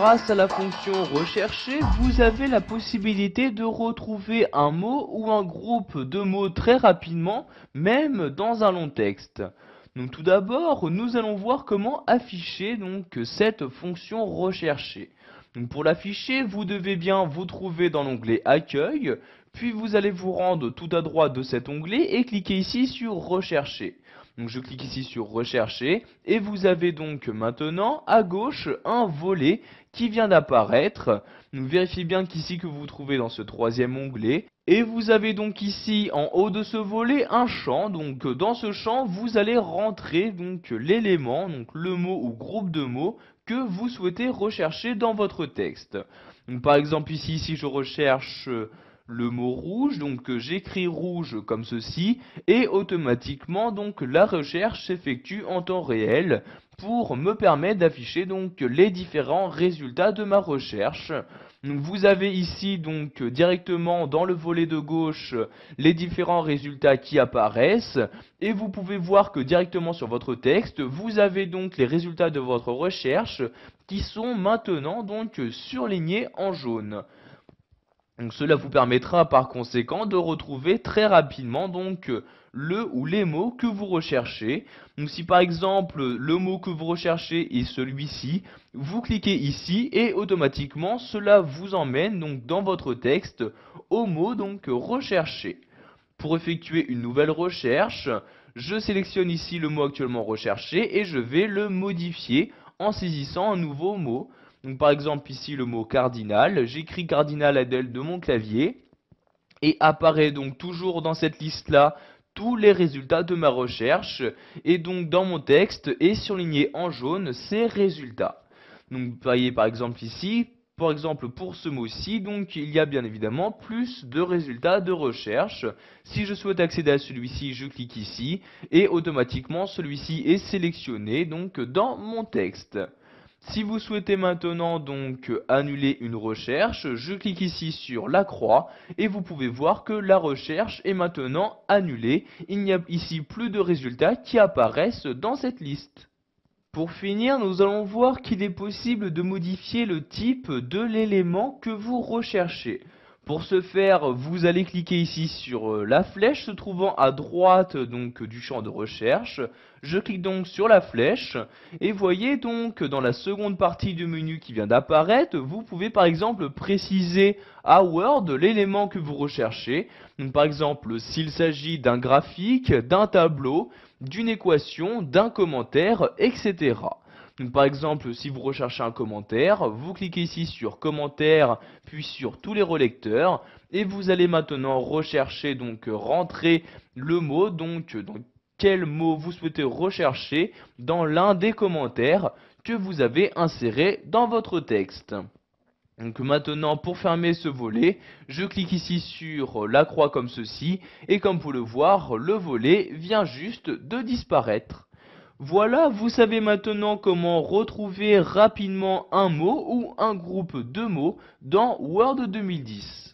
grâce à la fonction rechercher, vous avez la possibilité de retrouver un mot ou un groupe de mots très rapidement, même dans un long texte. Donc tout d'abord, nous allons voir comment afficher cette fonction rechercher. Donc pour l'afficher, vous devez bien vous trouver dans l'onglet Accueil, puis vous allez vous rendre tout à droite de cet onglet et cliquer ici sur Rechercher. Donc je clique ici sur Rechercher et vous avez donc maintenant à gauche un volet qui vient d'apparaître. Donc vérifiez bien qu'ici que vous vous trouvez dans ce troisième onglet. Et vous avez donc ici en haut de ce volet un champ. Donc dans ce champ vous allez rentrer l'élément, donc le mot ou groupe de mots que vous souhaitez rechercher dans votre texte. Donc par exemple ici, si je recherche le mot rouge, donc j'écris rouge comme ceci, et automatiquement donc la recherche s'effectue en temps réel pour me permettre d'afficher donc les différents résultats de ma recherche. Donc vous avez ici donc directement dans le volet de gauche les différents résultats qui apparaissent et vous pouvez voir que directement sur votre texte vous avez donc les résultats de votre recherche qui sont maintenant donc surlignés en jaune. Donc cela vous permettra par conséquent de retrouver très rapidement le ou les mots que vous recherchez. Donc si par exemple le mot que vous recherchez est celui-ci, vous cliquez ici et automatiquement cela vous emmène donc dans votre texte au mot recherché. Pour effectuer une nouvelle recherche, je sélectionne ici le mot actuellement recherché et je vais le modifier en saisissant un nouveau mot. Donc par exemple ici le mot cardinal, j'écris cardinal à l'aide de mon clavier et apparaît donc toujours dans cette liste là tous les résultats de ma recherche et donc dans mon texte est surligné en jaune ces résultats. Donc vous voyez par exemple ici, par exemple pour ce mot-ci, donc il y a bien évidemment plus de résultats de recherche. Si je souhaite accéder à celui-ci, je clique ici et automatiquement celui-ci est sélectionné donc dans mon texte. Si vous souhaitez maintenant annuler une recherche, je clique ici sur la croix et vous pouvez voir que la recherche est maintenant annulée. Il n'y a ici plus de résultats qui apparaissent dans cette liste. Pour finir, nous allons voir qu'il est possible de modifier le type de l'élément que vous recherchez. Pour ce faire, vous allez cliquer ici sur la flèche se trouvant à droite du champ de recherche. Je clique donc sur la flèche et voyez donc dans la seconde partie du menu qui vient d'apparaître, vous pouvez par exemple préciser à Word l'élément que vous recherchez. Donc, par exemple, s'il s'agit d'un graphique, d'un tableau, d'une équation, d'un commentaire, etc. Donc par exemple, si vous recherchez un commentaire, vous cliquez ici sur commentaire, puis sur tous les relecteurs, et vous allez maintenant rechercher, rentrer le mot, dans quel mot vous souhaitez rechercher dans l'un des commentaires que vous avez inséré dans votre texte. Donc maintenant, pour fermer ce volet, je clique ici sur la croix comme ceci, et comme vous le voyez, le volet vient juste de disparaître. Voilà, vous savez maintenant comment retrouver rapidement un mot ou un groupe de mots dans Word 2010.